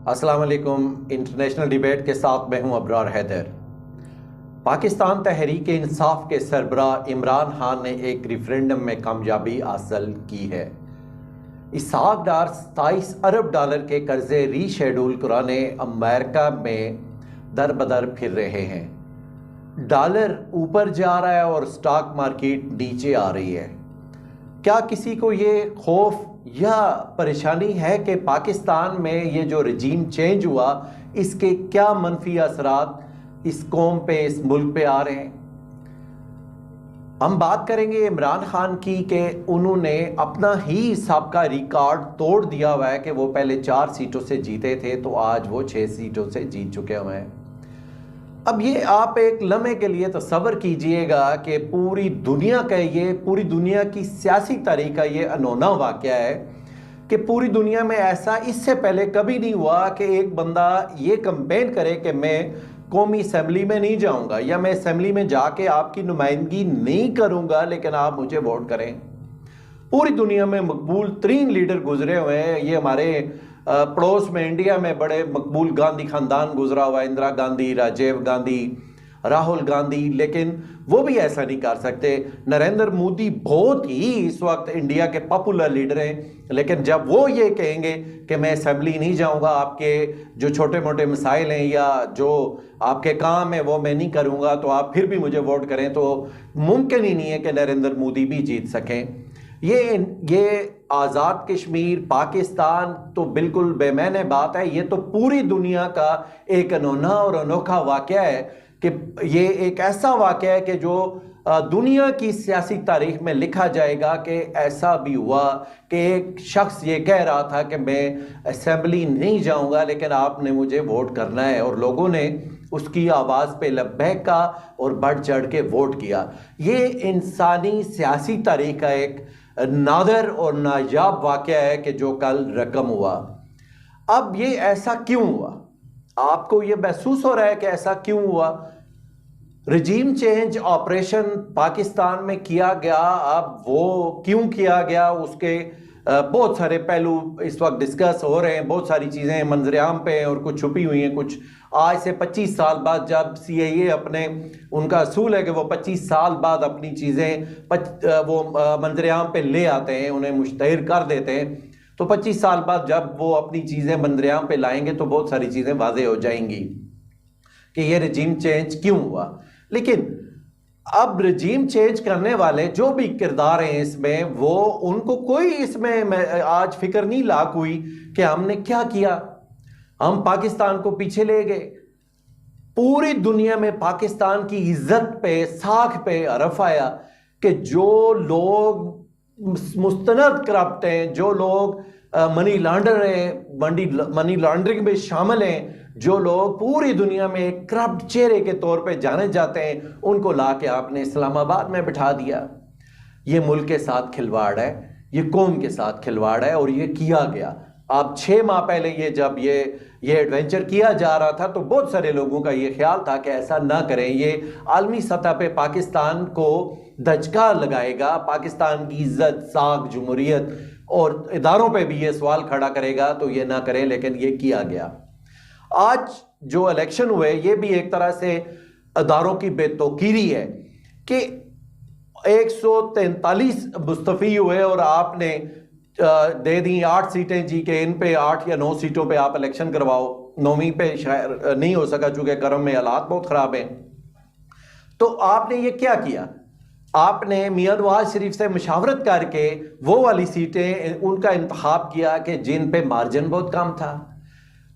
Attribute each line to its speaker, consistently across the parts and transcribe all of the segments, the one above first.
Speaker 1: अस्सलाम वालेकुम। International debate के साथ मैं हूं अबरार हैदर। पाकिस्तान तहरीक इंसाफ के सरबराह इमरान खान ने एक रेफरेंडम में कामयाबी हासिल की है। इसहाक डार 27 अरब डॉलर के कर्जे रीशेड्यूल कराने अमेरिका में दर बदर फिर रहे हैं। डॉलर ऊपर जा रहा है और स्टॉक मार्केट नीचे आ रही है। क्या किसी को ये खौफ या परेशानी है कि पाकिस्तान में ये जो रजीम चेंज हुआ इसके क्या मनफी असरात इस कौम पे, इस मुल्क पे आ रहे हैं? हम बात करेंगे इमरान खान की कि उन्होंने अपना ही सबका रिकॉर्ड तोड़ दिया हुआ है कि वो पहले 4 सीटों से जीते थे तो आज वो 6 सीटों से जीत चुके हुए हैं। अब ये आप एक लम्हे के लिए तसव्वुर कीजिएगा कि पूरी दुनिया की सियासी तारीख का ये अनोना वाक़या है कि पूरी दुनिया में ऐसा इससे पहले कभी नहीं हुआ कि एक बंदा ये कंपेन करे कि मैं कौमी असम्बली में नहीं जाऊंगा या मैं असम्बली में जाके आपकी नुमाइंदगी नहीं करूंगा लेकिन आप मुझे वोट करें। पूरी दुनिया में मकबूल तरीन लीडर गुजरे हुए हैं। ये हमारे पड़ोस में इंडिया में बड़े मकबूल गांधी खानदान गुजरा हुआ, इंदिरा गांधी, राजीव गांधी, राहुल गांधी, लेकिन वो भी ऐसा नहीं कर सकते। नरेंद्र मोदी बहुत ही इस वक्त इंडिया के पॉपुलर लीडर हैं, लेकिन जब वो ये कहेंगे कि मैं असेंबली नहीं जाऊंगा, आपके जो छोटे मोटे मसाइल हैं या जो आपके काम है वो मैं नहीं करूंगा तो आप फिर भी मुझे वोट करें, तो मुमकिन ही नहीं है कि नरेंद्र मोदी भी जीत सकें। ये आज़ाद कश्मीर पाकिस्तान तो बिल्कुल बेमाने बात है। ये तो पूरी दुनिया का एक अनोखा और अनोखा वाक़या है कि ये एक ऐसा वाक़या है कि जो दुनिया की सियासी तारीख में लिखा जाएगा कि ऐसा भी हुआ कि एक शख्स ये कह रहा था कि मैं असेंबली नहीं जाऊंगा लेकिन आपने मुझे वोट करना है, और लोगों ने उसकी आवाज़ पे लब्बैक का और बढ़ चढ़ के वोट किया। ये इंसानी सियासी तारीख का एक नादर और नायाब वाक़या है कि जो कल रकम हुआ। अब ये ऐसा क्यों हुआ? आपको ये महसूस हो रहा है कि ऐसा क्यों हुआ? रजीम चेंज ऑपरेशन पाकिस्तान में किया गया, अब वो क्यों किया गया उसके बहुत सारे पहलू इस वक्त डिस्कस हो रहे हैं। बहुत सारी चीज़ें मंजरेआम पे हैं और कुछ छुपी हुई हैं। कुछ आज से 25 साल बाद जब CIA अपने उनका असूल है कि वो 25 साल बाद अपनी चीज़ें वो मंजरेआम पे ले आते हैं, उन्हें मुश्तहिर कर देते हैं, तो 25 साल बाद जब वो अपनी चीज़ें मंजरेआम पे लाएंगे तो बहुत सारी चीज़ें वाज़ेह हो जाएंगी कि ये रजीम चेंज क्यों हुआ। लेकिन अब रजीम चेंज करने वाले जो भी किरदार हैं इसमें, वो उनको कोई इसमें आज फिक्र नहीं लाक हुई कि हमने क्या किया, हम पाकिस्तान को पीछे ले गए। पूरी दुनिया में पाकिस्तान की इज्जत पे, साख पे हरफ आया कि जो लोग मुस्तनद करप्ट हैं, जो लोग मनी लॉन्डर हैं, मनी लॉन्ड्रिंग में शामिल हैं, जो लोग पूरी दुनिया में एक करप्ट चेहरे के तौर पे जाने जाते हैं, उनको ला के आपने इस्लामाबाद में बिठा दिया। ये मुल्क के साथ खिलवाड़ है, ये कौम के साथ खिलवाड़ है, और ये किया गया। अब 6 माह पहले जब ये एडवेंचर किया जा रहा था तो बहुत सारे लोगों का ये ख्याल था कि ऐसा ना करें, ये आलमी सतह पे पाकिस्तान को धचका लगाएगा, पाकिस्तान की इज्जत, साख, जमहूरियत और इदारों पे भी ये सवाल खड़ा करेगा, तो ये ना करें, लेकिन ये किया गया। आज जो इलेक्शन हुए ये भी एक तरह से इदारों की बेतौकीरी है कि 143 मुस्तफ़ी हुए और आपने दे दी 8 सीटें जी के इन पे 8 या 9 सीटों पे आप इलेक्शन करवाओ। 9वीं पे शायद नहीं हो सका चूंकि करम में हालात बहुत ख़राब हैं। तो आपने ये क्या किया? आपने मियां नवाज शरीफ से मशावरत करके वो वाली सीटें उनका इंतखाब किया कि जिन पे मार्जिन बहुत कम था।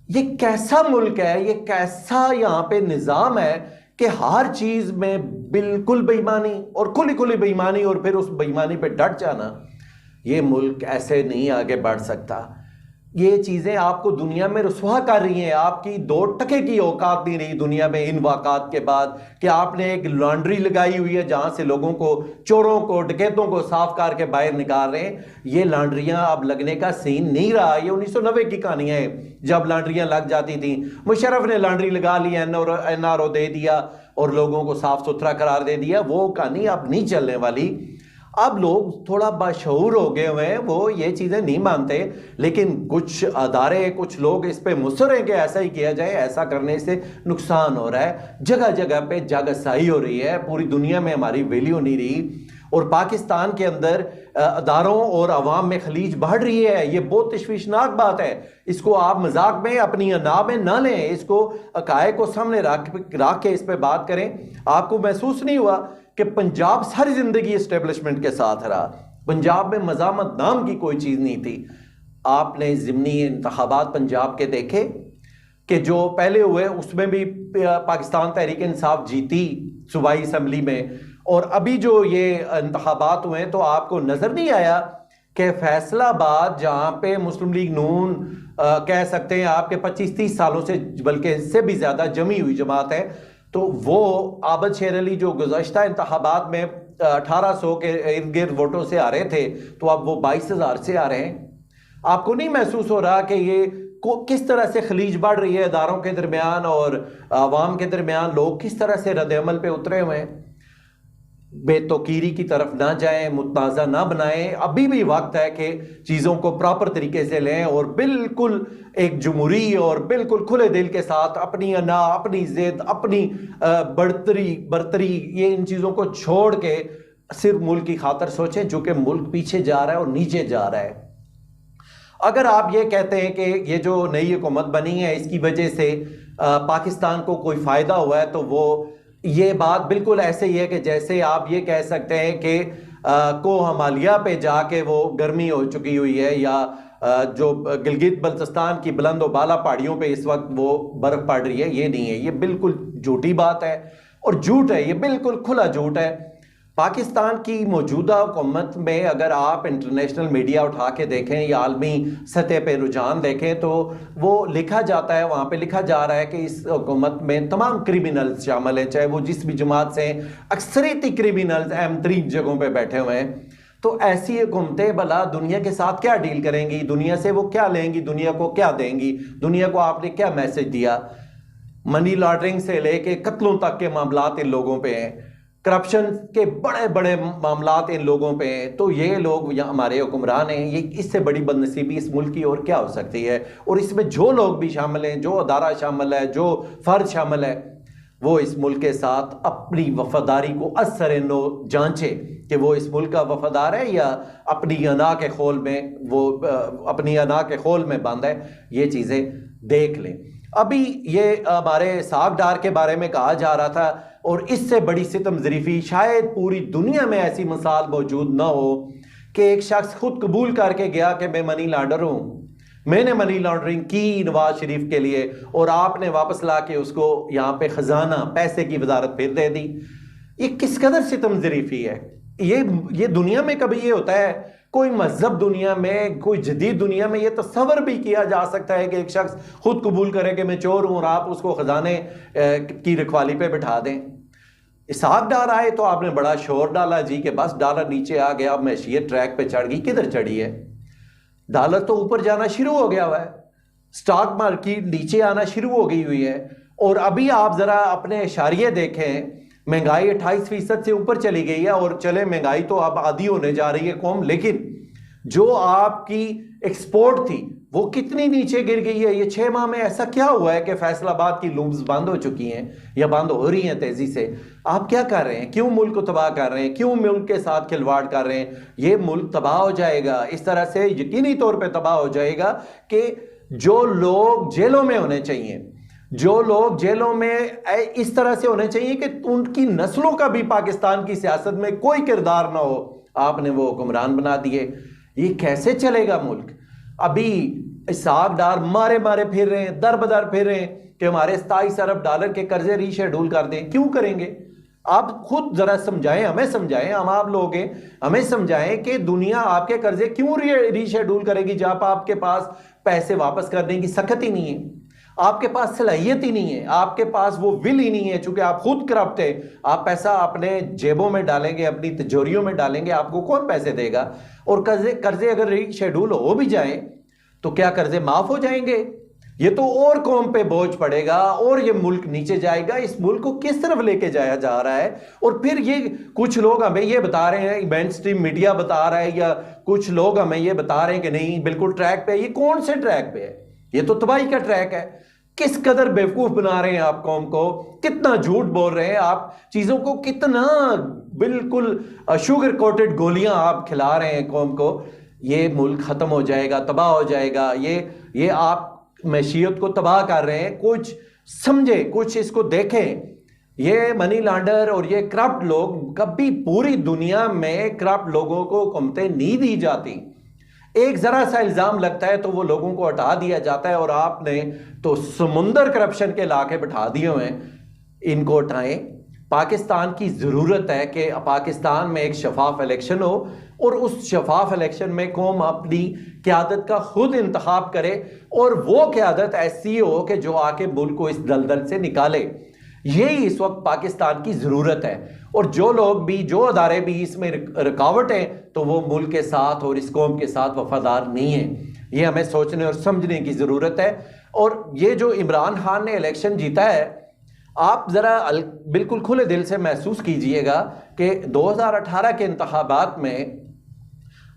Speaker 1: ये कैसा मुल्क है, ये कैसा यहाँ पे निज़ाम है कि हर चीज़ में बिल्कुल बेईमानी और खुली खुली बेईमानी और फिर उस बेईमानी पे डट जाना। ये मुल्क ऐसे नहीं आगे बढ़ सकता। ये चीज़ें आपको दुनिया में रुसवा कर रही हैं। आपकी 2 टके की औकात नहीं रही दुनिया में इन वाक़ात के बाद कि आपने एक लॉन्ड्री लगाई हुई है जहाँ से लोगों को, चोरों को, डकैतों को साफ करके बाहर निकाल रहे हैं। ये लॉन्ड्रियाँ अब लगने का सीन नहीं रहा। ये 1990 की कहानियाँ हैं जब लॉन्ड्रियाँ लग जाती थी। मुशर्रफ ने लॉन्ड्री लगा ली, NRO दे दिया और लोगों को साफ सुथरा करार दे दिया। वो कहानी अब नहीं चलने वाली। अब लोग थोड़ा बाशऊर हो गए हुए हैं, वो ये चीज़ें नहीं मानते, लेकिन कुछ अदारे, कुछ लोग इस पे मुसर हैं कि ऐसा ही किया जाए, ऐसा करने से नुकसान हो रहा है। जगह जगह पे जागसाई हो रही है, पूरी दुनिया में हमारी वैल्यू नहीं रही, और पाकिस्तान के अंदर अदारों और अवाम में खलीज बढ़ रही है। ये बहुत तशवीशनाक बात है। इसको आप मजाक में, अपनी अना में ना लें, इसको अकाए को सामने रख के इस पर बात करें। आपको महसूस नहीं हुआ कि पंजाब सारी जिंदगी इस्टेब्लिशमेंट के साथ रहा, पंजाब में मजामत नाम की कोई चीज़ नहीं थी? आपने ज़िमनी इंतखाबात पंजाब के देखे कि जो पहले हुए उसमें भी पाकिस्तान तहरीक इंसाफ जीती सूबाई असम्बली में, और अभी जो ये इंतखाबात हुए तो आपको नज़र नहीं आया कि फैसलाबाद, जहाँ पे मुस्लिम लीग नून कह सकते हैं आपके 25-30 सालों से, बल्कि इससे भी ज़्यादा जमी हुई जमात है, तो वो आबद शेर अली जो गुज़श्ता इंतखाबात में 1800 के इर्द गिर्द वोटों से आ रहे थे, तो अब वो 22,000 से आ रहे हैं। आपको नहीं महसूस हो रहा कि ये किस तरह से खलीज बढ़ रही है इदारों के दरमियान और आवाम के दरमियान? लोग किस तरह से रद्द-ए-अमल पे उतरे हुए हैं। बेतौकीरी की तरफ ना जाएं, मुतनाज़ा ना बनाएं। अभी भी वक्त है कि चीज़ों को प्रॉपर तरीके से लें और बिल्कुल एक जमहूरी और बिल्कुल खुले दिल के साथ अपनी अना, अपनी जिद, अपनी बर्तरी, ये इन चीज़ों को छोड़ के सिर्फ मुल्क की खातर सोचें, जो कि मुल्क पीछे जा रहा है और नीचे जा रहा है। अगर आप ये कहते हैं कि ये जो नई हुकूमत बनी है इसकी वजह से पाकिस्तान को कोई फ़ायदा हुआ है, तो वो ये बात बिल्कुल ऐसे ही है कि जैसे आप ये कह सकते हैं कि को हिमालय पे जाके वो गर्मी हो चुकी हुई है, या जो गिलगित बल्तिस्तान की बुलंद और बाला पहाड़ियों पे इस वक्त वो बर्फ़ पड़ रही है। ये नहीं है, ये बिल्कुल झूठी बात है और झूठ है, ये बिल्कुल खुला झूठ है। पाकिस्तान की मौजूदा हुकूमत में अगर आप इंटरनेशनल मीडिया उठा के देखें या आलमी सतह पे रुझान देखें, तो वो लिखा जाता है, वहाँ पे लिखा जा रहा है कि इस हुकूमत में तमाम क्रिमिनल्स शामिल हैं, चाहे वो जिस भी जमात से हैं। अक्सरियती क्रिमिनल्स अहम तरीन जगहों पे बैठे हुए हैं। तो ऐसी हुकूमतें भला दुनिया के साथ क्या डील करेंगी? दुनिया से वो क्या लेंगी? दुनिया को क्या देंगी? दुनिया को आपने क्या मैसेज दिया? मनी लॉन्ड्रिंग से लेके कत्लों तक के मामलात इन लोगों पे हैं, करप्शन के बड़े बड़े मामलात इन लोगों पे हैं। तो ये लोग यहाँ हमारे हुक्मरान हैं। ये इससे बड़ी बदनसीबी इस मुल्क की और क्या हो सकती है? और इसमें जो लोग भी शामिल हैं, जो अदारा शामिल है, जो फर्द शामिल है, वो इस मुल्क के साथ अपनी वफादारी को असर नो जांचे कि वो इस मुल्क का वफादार है या अपनी अना के खोल में वो अपनी अना के खोल में बंद है। ये चीज़ें देख लें। अभी ये हमारे साग डार के बारे में कहा जा रहा था, और इससे बड़ी सितम ज़रीफ़ी शायद पूरी दुनिया में ऐसी मिसाल मौजूद ना हो कि एक शख्स खुद कबूल करके गया कि मैं मनी लॉन्डर हूँ, मैंने मनी लॉन्ड्रिंग की नवाज शरीफ के लिए, और आपने वापस ला के उसको यहाँ पे खजाना पैसे की वजारत फिर दे दी। ये किस कदर सितम ज़रीफ़ी है? ये दुनिया में कभी ये होता है? कोई मजहब दुनिया में, कोई जदीद दुनिया में ये तस्वर भी किया जा सकता है कि एक शख्स खुद कबूल करे कि मैं चोर हूँ और आप उसको खजाने की रखवाली पे बिठा दें? इसहाक डार आए तो आपने बड़ा शोर डाला जी कि बस डॉलर नीचे आ गया, मैशियत ट्रैक पे चढ़ गई। किधर चढ़ी है? डॉलर तो ऊपर जाना शुरू हो गया हुआ है, स्टॉक मार्केट नीचे आना शुरू हो गई हुई है। और अभी आप जरा अपने इशारिये देखें, महंगाई 28% से ऊपर चली गई है। और चले महंगाई तो अब आधी होने जा रही है कौम, लेकिन जो आपकी एक्सपोर्ट थी वो कितनी नीचे गिर गई है। ये 6 माह में ऐसा क्या हुआ है कि फैसलाबाद की लूम्स बंद हो चुकी हैं या बंद हो रही हैं तेजी से? आप क्या कर रहे हैं? क्यों मुल्क को तबाह कर रहे हैं? क्यों मुल्क के साथ खिलवाड़ कर रहे हैं? ये मुल्क तबाह हो जाएगा, इस तरह से यकीनी तौर पे तबाह हो जाएगा कि जो लोग जेलों में होने चाहिए, जो लोग जेलों में इस तरह से होने चाहिए कि उनकी नस्लों का भी पाकिस्तान की सियासत में कोई किरदार ना हो, आपने वो हुक्मरान बना दिए। ये कैसे चलेगा मुल्क? अभी इसहाक डार मारे मारे फिर रहे हैं, दर बदर फिर रहे हैं कि हमारे 27 अरब डॉलर के कर्जे रीशेड्यूल कर दें। क्यों करेंगे? आप खुद जरा समझाएं, हमें समझाएं, हम आप लोग हैं, हमें समझाएं कि दुनिया आपके कर्जे क्यों रीशेड्यूल करेगी जब आपके पास पैसे वापस करने की सख्त ही नहीं है, आपके पास सलाहियत ही नहीं है, आपके पास वो विल ही नहीं है। चूंकि आप खुद करप्ट है, आप पैसा अपने जेबों में डालेंगे, अपनी तिजोरियों में डालेंगे, आपको कौन पैसे देगा? और कर्जे अगर रीशेड्यूल हो भी जाए तो क्या कर्जे माफ हो जाएंगे? ये तो और कौम पे बोझ पड़ेगा और ये मुल्क नीचे जाएगा। इस मुल्क को किस तरफ लेके जाया जा रहा है? और फिर ये कुछ लोग हमें ये बता रहे हैं, मेन स्ट्रीम मीडिया बता रहा है या कुछ लोग हमें ये बता रहे हैं कि नहीं बिल्कुल ट्रैक पे है। ये कौन से ट्रैक पे है? ये तो तबाही का ट्रैक है। किस कदर बेवकूफ बना रहे हैं आप कौम को, कितना झूठ बोल रहे हैं आप, चीजों को कितना बिल्कुल शुगर कोटेड गोलियां आप खिला रहे हैं कौम को। ये मुल्क खत्म हो जाएगा, तबाह हो जाएगा। ये आप मैशियत को तबाह कर रहे हैं। कुछ समझे, कुछ इसको देखें। ये मनी लॉन्डर और ये करप्ट लोग, कभी पूरी दुनिया में करप्ट लोगों को हुकूमतें नहीं दी जाती। एक जरा सा इल्जाम लगता है तो वो लोगों को हटा दिया जाता है, और आपने तो समुंदर करप्शन के इलाके बिठा दिए हुए हैं। इनको हटाएं। पाकिस्तान की जरूरत है कि पाकिस्तान में एक शफाफ इलेक्शन हो और उस शफाफ इलेक्शन में कौम अपनी क़यादत का खुद इंतखाब करे, और वो क़यादत ऐसी हो कि जो आके मुल्क को इस दलदल से निकाले। यही इस वक्त पाकिस्तान की ज़रूरत है। और जो लोग भी, जो अदारे भी इसमें रुकावट हैं, तो वो मुल्क के साथ और इस कौम के साथ वफादार नहीं है। ये हमें सोचने और समझने की ज़रूरत है। और ये जो इमरान खान ने इलेक्शन जीता है, आप ज़रा बिल्कुल खुले दिल से महसूस कीजिएगा कि 2018 के इंतखाबात में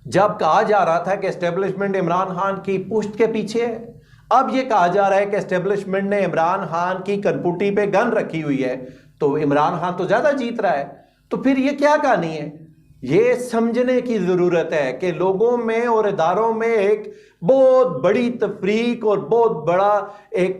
Speaker 1: जब कहा जा रहा था कि एस्टेब्लिशमेंट इमरान खान की पुश्त के पीछे है, अब ये कहा जा रहा है कि एस्टेब्लिशमेंट ने इमरान खान की कनपुटी पे गन रखी हुई है, तो इमरान खान तो ज़्यादा जीत रहा है। तो फिर ये क्या कहानी है? ये समझने की ज़रूरत है कि लोगों में और इदारों में एक बहुत बड़ी तफरीक और बहुत बड़ा एक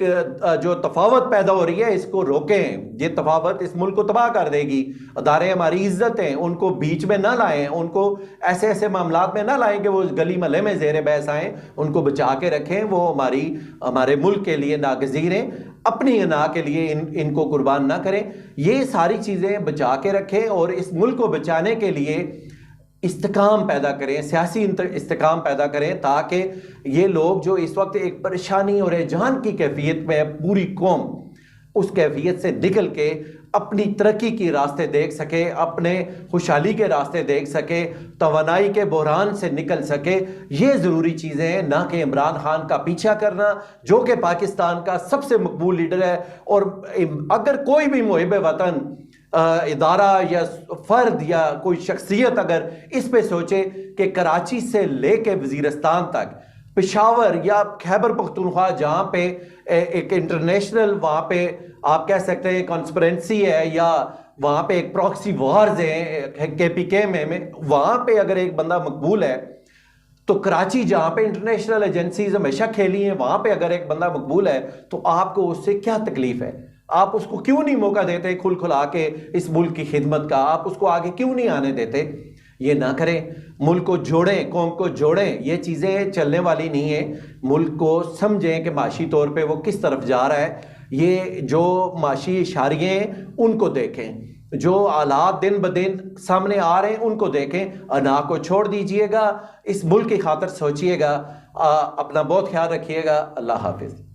Speaker 1: जो तफावत पैदा हो रही है, इसको रोकें। ये तफावत इस मुल्क को तबाह कर देगी। अदारे हमारी इज्जत हैं, उनको बीच में ना लाएं, उनको ऐसे ऐसे मामलात में ना लाएं कि वो गली महल्ले में ज़ेर बहस आएँ। उनको बचा के रखें। वो हमारे मुल्क के लिए नागज़ीर हैं, अपनी अना के लिए इनको कुर्बान ना करें। ये सारी चीज़ें बचा के रखें और इस मुल्क को बचाने के लिए इस्तेकाम पैदा करें, सियासी इस्तेकाम पैदा करें, ताकि ये लोग जो इस वक्त एक परेशानी और एजान की कैफियत में है, पूरी कौम उस कैफियत से निकल के अपनी तरक्की के रास्ते देख सके, अपने खुशहाली के रास्ते देख सके, तवानाई के बहरान से निकल सके। ये ज़रूरी चीज़ें हैं, ना कि इमरान खान का पीछा करना, जो कि पाकिस्तान का सबसे मकबूल लीडर है। और अगर कोई भी मुहिब वतन इदारा या फ़र्द या कोई शख्सियत अगर इस पे सोचे कि कराची से लेके वज़ीरिस्तान तक, पेशावर या खैबर पख्तूनख्वा, जहाँ पे एक इंटरनेशनल, वहाँ पे आप कह सकते हैं कॉन्स्पिरेंसी है, या वहाँ पे एक प्रॉक्सी वार्स हैं KPK में, वहाँ पे अगर एक बंदा मकबूल है, तो कराची जहाँ पे इंटरनेशनल एजेंसीज हमेशा खेली हैं, वहाँ पे अगर एक बंदा मकबूल है, तो आपको उससे क्या तकलीफ है? आप उसको क्यों नहीं मौका देते खुल खुला के इस मुल्क की खिदमत का? आप उसको आगे क्यों नहीं आने देते? ये ना करें। मुल्क को जोड़ें, कौम को जोड़ें। ये चीज़ें चलने वाली नहीं है। मुल्क को समझें कि माशी तौर पे वो किस तरफ जा रहा है। ये जो माशी इशारे हैं उनको देखें, जो हालात दिन ब दिन सामने आ रहे हैं उनको देखें। अना को छोड़ दीजिएगा, इस मुल्क की खातिर सोचिएगा। अपना बहुत ख्याल रखिएगा। अल्लाह हाफिज़।